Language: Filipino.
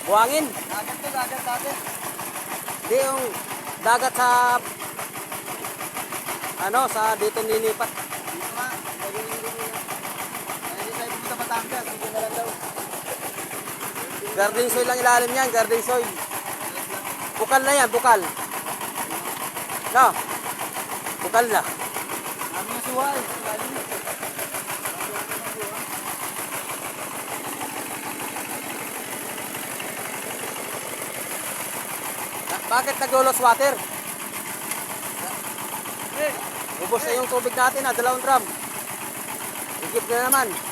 Buhangin. Dagat to, dagat. Di yung dagat sa ano, sa dito nilipat. Dito nga, nagiging din nila. Hindi tayo pumunta Batangas, dito na lang daw. Garden soil lang ilalim yan, garden soil. Bukal na yan, bukal. No. Bukal na. Kami yung suway, lalim. Bakit nag-loss water? Ubos na yung tubig natin, 2 drum. Higit na naman.